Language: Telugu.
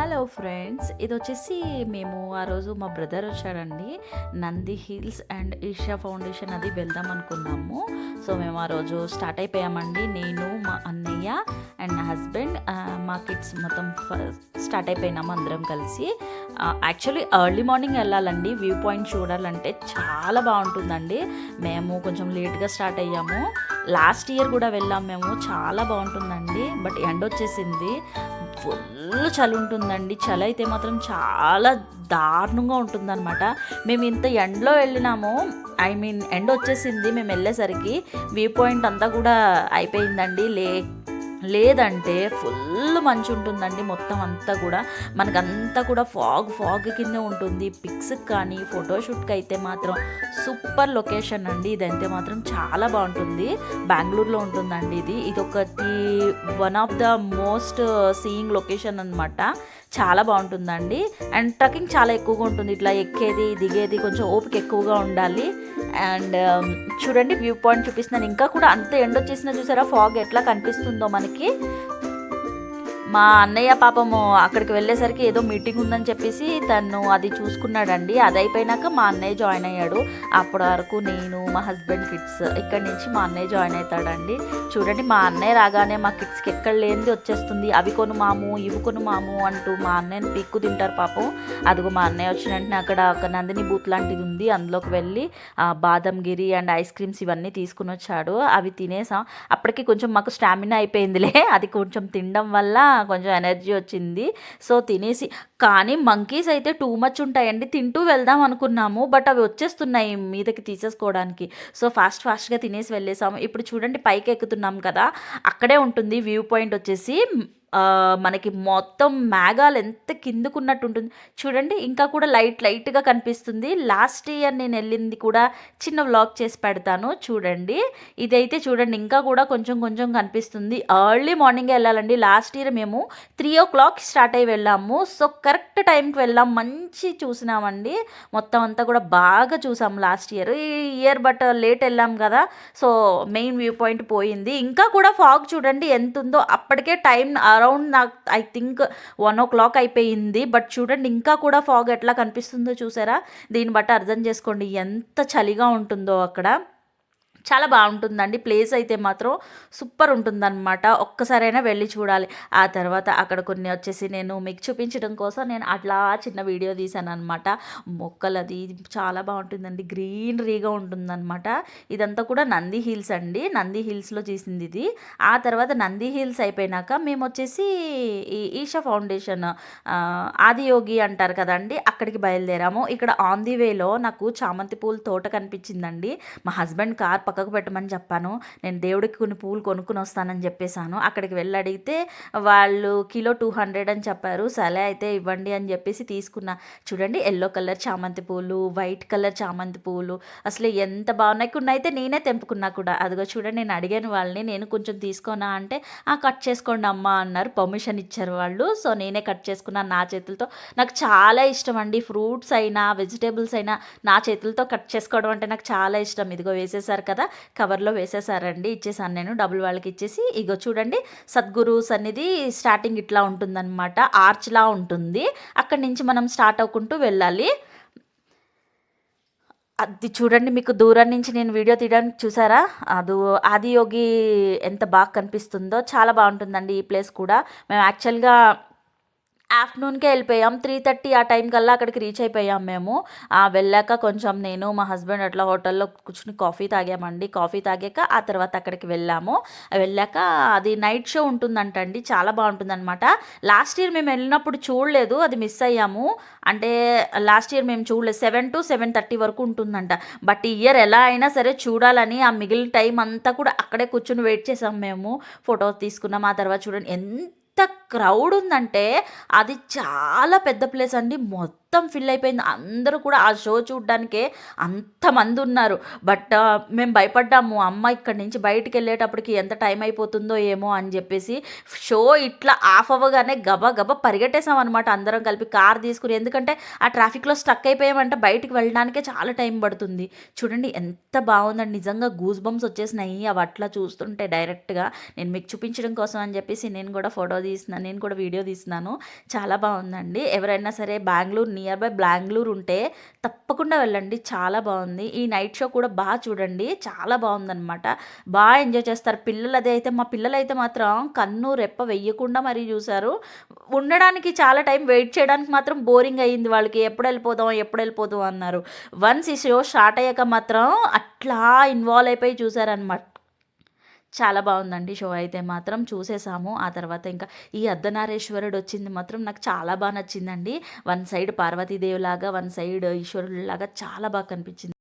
హలో ఫ్రెండ్స్, ఇది వచ్చేసి మేము ఆ రోజు మా బ్రదర్ వచ్చాడండి. Nandi hills and Isha foundation అది వెళ్దాం అనుకున్నాము. సో మేము ఆ రోజు స్టార్ట్ అయిపోయామండి. నేను, మా అన్నయ్య అండ్ నా హస్బెండ్, మా కిడ్స్ మొత్తం స్టార్ట్ అయిపోయినాము అందరం కలిసి. యాక్చువల్లీ ఎర్లీ మార్నింగ్ వెళ్ళాలండి. వ్యూ పాయింట్ చూడాలంటే చాలా బాగుంటుందండి. మేము కొంచెం లేట్గా స్టార్ట్ అయ్యాము. లాస్ట్ ఇయర్ కూడా వెళ్ళాము మేము. చాలా బాగుంటుందండి. బట్ ఎండ వచ్చేసింది, ఫుల్ చలి ఉంటుందండి. చలి అయితే మాత్రం చాలా దారుణంగా ఉంటుందన్నమాట. మేము ఇంత ఎండలో వెళ్ళినాము, ఎండ వచ్చేసింది మేము వెళ్ళేసరికి. వ్యూ పాయింట్ అంతా కూడా అయిపోయిందండి. లేదంటే ఫుల్ మంచు ఉంటుందండి. మొత్తం అంతా కూడా మనకంతా కూడా ఫాగ్ కిందే ఉంటుంది. పిక్స్కి కానీ ఫోటోషూట్కి అయితే మాత్రం సూపర్ లొకేషన్ అండి. ఇదైతే మాత్రం చాలా బాగుంటుంది. బెంగళూరులో ఉంటుందండి ఇది ఒకటి one of the most seeing location అనమాట. చాలా బాగుంటుందండి. అండ్ ట్రక్కింగ్ చాలా ఎక్కువగా ఉంటుంది. ఇట్లా ఎక్కేది దిగేది కొంచెం ఓపిక ఎక్కువగా ఉండాలి. అండ్ చూడండి, వ్యూ పాయింట్ చూపిస్తున్నాను. ఇంకా కూడా అంత ఎండ వచ్చేసినా చూసారా ఫాగ్ ఎట్లా కనిపిస్తుందో మనకి. మా అన్నయ్య పాపము అక్కడికి వెళ్ళేసరికి ఏదో మీటింగ్ ఉందని చెప్పేసి తను అది చూసుకున్నాడండి. అది అయిపోయినాక మా అన్నయ్య జాయిన్ అయ్యాడు. అప్పటి వరకు నేను, మా హస్బెండ్, కిడ్స్, ఇక్కడి నుంచి మా అన్నయ్య జాయిన్ అవుతాడండి. చూడండి, మా అన్నయ్య రాగానే మా కిడ్స్కి ఎక్కడ లేనిది వచ్చేస్తుంది. అవి కొను మాము, ఇవి కొను మాము అంటూ మా అన్నయ్యని పీక్కు తింటారు పాపం. అదిగో మా అన్నయ్య వచ్చిన వెంటనే అక్కడ ఒక నందిని బూత్ లాంటిది ఉంది, అందులోకి వెళ్ళి బాదం గిరి అండ్ ఐస్ క్రీమ్స్ ఇవన్నీ తీసుకుని వచ్చాడు. అవి తినేసాం. అప్పటికి కొంచెం మాకు స్టామినా అయిపోయిందిలే. అది కొంచెం తినడం వల్ల కొంచెం ఎనర్జీ వచ్చింది. సో తినేసి, కానీ మంకీస్ అయితే టూ మచ్ ఉంటాయండి. తింటూ వెళ్దాం అనుకున్నాము, బట్ అవి వచ్చేస్తున్నాయి మీదకి తీసేసుకోవడానికి. సో ఫాస్ట్గా తినేసి వెళ్ళేసాము. ఇప్పుడు చూడండి, పైకి ఎక్కుతున్నాం కదా, అక్కడే ఉంటుంది వ్యూ పాయింట్ వచ్చేసి. మనకి మొత్తం మేఘాలు ఎంత కిందకున్నట్టు ఉంటుంది చూడండి. ఇంకా కూడా లైట్గా కనిపిస్తుంది. లాస్ట్ ఇయర్ నేను వెళ్ళింది కూడా చిన్న వ్లాగ్ చేసి పెడతాను చూడండి. ఇదైతే చూడండి, ఇంకా కూడా కొంచెం కనిపిస్తుంది. ఎర్లీ మార్నింగే వెళ్ళాలండి. లాస్ట్ ఇయర్ మేము 3 o'clock స్టార్ట్ అయ్యి వెళ్ళాము. సో కరెక్ట్ టైంకి వెళ్ళాం, మంచి చూసినామండి. మొత్తం అంతా కూడా బాగా చూసాము లాస్ట్ ఇయర్. ఈ ఇయర్ బట్ లేట్ వెళ్ళాం కదా, సో మెయిన్ వ్యూ పాయింట్ పోయింది. ఇంకా కూడా ఫాగ్ చూడండి ఎంత ఉందో. అప్పటికే టైం అరౌండ్ నాకు ఐ థింక్ 1 o'clock అయిపోయింది. బట్ చూడండి, ఇంకా కూడా ఫాగ్ ఎట్లా కనిపిస్తుందో చూసారా. దీన్ని బట్టి అర్థం చేసుకోండి ఎంత చలిగా ఉంటుందో అక్కడ. చాలా బాగుంటుందండి. ప్లేస్ అయితే మాత్రం సూపర్ ఉంటుందన్నమాట. ఒక్కసారైనా వెళ్ళి చూడాలి. ఆ తర్వాత అక్కడ కొన్ని వచ్చేసి నేను మీకు చూపించడం కోసం నేను అట్లా చిన్న వీడియో తీశాను అనమాట. మొక్కలది చాలా బాగుంటుందండి, గ్రీనరీగా ఉంటుందన్నమాట. ఇదంతా కూడా నంది హిల్స్ అండి. నంది హిల్స్లో చేసింది ఇది. ఆ తర్వాత నంది హిల్స్ అయిపోయినాక మేము వచ్చేసి ఈ ఈషా ఫౌండేషన్, ఆదియోగి అంటారు కదండి, అక్కడికి బయలుదేరాము. ఇక్కడ ఆన్ ది వేలో నాకు చామంతి పూల తోట కనిపించిందండి. మా హస్బెండ్ కార్ పక్కకు పెట్టమని చెప్పాను. నేను దేవుడికి కొన్ని పూలు కొనుక్కుని వస్తానని చెప్పేశాను. అక్కడికి వెళ్ళి అడిగితే వాళ్ళు కిలో 200 అని చెప్పారు. సరే అయితే ఇవ్వండి అని చెప్పేసి తీసుకున్నా. చూడండి, ఎల్లో కలర్ చామంతి పూలు, వైట్ కలర్ చామంతి పూలు అసలు ఎంత బాగున్నాయి. కొన్ని అయితే నేనే తెంపుకున్నా కూడా. అదిగో చూడండి, నేను అడిగాను వాళ్ళని, నేను కొంచెం తీసుకోనా అంటే కట్ చేసుకోండి అమ్మా అన్నారు. పర్మిషన్ ఇచ్చారు వాళ్ళు. సో నేనే కట్ చేసుకున్నాను నా చేతులతో. నాకు చాలా ఇష్టం అండి, ఫ్రూట్స్ అయినా వెజిటేబుల్స్ అయినా నా చేతులతో కట్ చేసుకోవడం అంటే నాకు చాలా ఇష్టం. ఇదిగో వేసేసారు కదా, కవర్లో వేసేసారండి. ఇచ్చేసాను నేను, డబ్బులు వాళ్ళకి ఇచ్చేసి. ఇగో చూడండి, సద్గురు సన్నిధి స్టార్టింగ్ ఇట్లా ఉంటుందన్నమాట, ఆర్చ్లా ఉంటుంది. అక్కడి నుంచి మనం స్టార్ట్ అవ్వుకుంటూ వెళ్ళాలి. అది చూడండి, మీకు దూరం నుంచి నేను వీడియో తీయడానికి చూసారా, ఆదియోగి ఎంత బాగా కనిపిస్తుందో. చాలా బాగుంటుందండి ఈ ప్లేస్ కూడా. మేము యాక్చువల్గా ఆఫ్టర్నూన్కే వెళ్ళిపోయాం. 3:30 ఆ టైం కల్లా అక్కడికి రీచ్ అయిపోయాం మేము. వెళ్ళాక కొంచెం నేను, మా హస్బెండ్ అట్లా హోటల్లో కూర్చుని కాఫీ తాగామండి. కాఫీ తాగాక ఆ తర్వాత అక్కడికి వెళ్ళాక అది నైట్ షో ఉంటుందంటండి, చాలా బాగుంటుందన్నమాట. లాస్ట్ ఇయర్ మేము వెళ్ళినప్పుడు చూడలేదు, అది మిస్ అయ్యాము. అంటే లాస్ట్ ఇయర్ మేము చూడలేదు. 7 to 7:30 వరకు ఉంటుందంట. బట్ ఈ ఇయర్ ఎలా అయినా సరే చూడాలని ఆ మిగిలిన టైం అంతా కూడా అక్కడే కూర్చుని వెయిట్ చేసాం మేము. ఫోటో తీసుకున్నాం. ఆ తర్వాత చూడండి ఎంత క్రౌడ్ ఉందంటే, అది చాలా పెద్ద ప్లేస్ అండి. మొత్తం ఫిల్ అయిపోయింది. అందరూ కూడా ఆ షో చూడడానికే అంతమంది ఉన్నారు. బట్ మేము భయపడ్డాము, అమ్మ ఇక్కడి నుంచి బయటికి వెళ్ళేటప్పటికి ఎంత టైం అయిపోతుందో ఏమో అని చెప్పేసి. షో ఇట్లా ఆఫ్ అవ్వగానే గబా పరిగెట్టేసాం అనమాట అందరం కలిపి కార్ తీసుకుని. ఎందుకంటే ఆ ట్రాఫిక్లో స్టక్ అయిపోయామంటే బయటికి వెళ్ళడానికే చాలా టైం పడుతుంది. చూడండి ఎంత బాగుందండి, నిజంగా గూస్ బంప్స్ వచ్చేసినాయి అవి అట్లా చూస్తుంటే డైరెక్ట్గా. నేను మీకు చూపించడం కోసం అని చెప్పేసి నేను కూడా ఫోటో తీసిన నేను కూడా వీడియో తీస్తున్నాను. చాలా బాగుందండి. ఎవరైనా సరే బెంగుళూరు నియర్ బై బెంగుళూరు ఉంటే తప్పకుండా వెళ్ళండి. చాలా బాగుంది. ఈ నైట్ షో కూడా బాగా చూడండి. చాలా బాగుందనమాట. బాగా ఎంజాయ్ చేస్తారు. పిల్లలది అయితే మా పిల్లలైతే మాత్రం కన్ను రెప్ప వెయ్యకుండా మరీ చూసారు. ఉండడానికి చాలా టైం వెయిట్ చేయడానికి మాత్రం బోరింగ్ అయ్యింది వాళ్ళకి. ఎప్పుడు వెళ్ళిపోదాం ఎప్పుడు వెళ్ళిపోదాం అన్నారు. వన్స్ ఈ షో స్టార్ట్ అయ్యాక మాత్రం అట్లా ఇన్వాల్వ్ అయిపోయి చూసారనమాట. చాలా బాగుందండి షో అయితే మాత్రం చూసేసాము. ఆ తర్వాత ఇంకా ఈ అర్ధనారీశ్వరుడు వచ్చింది మాత్రం నాకు చాలా బాగా నచ్చిందండి. వన్ సైడ్ పార్వతీదేవి లాగా, వన్ సైడ్ ఈశ్వరుడిలాగా చాలా బాగా కనిపించింది.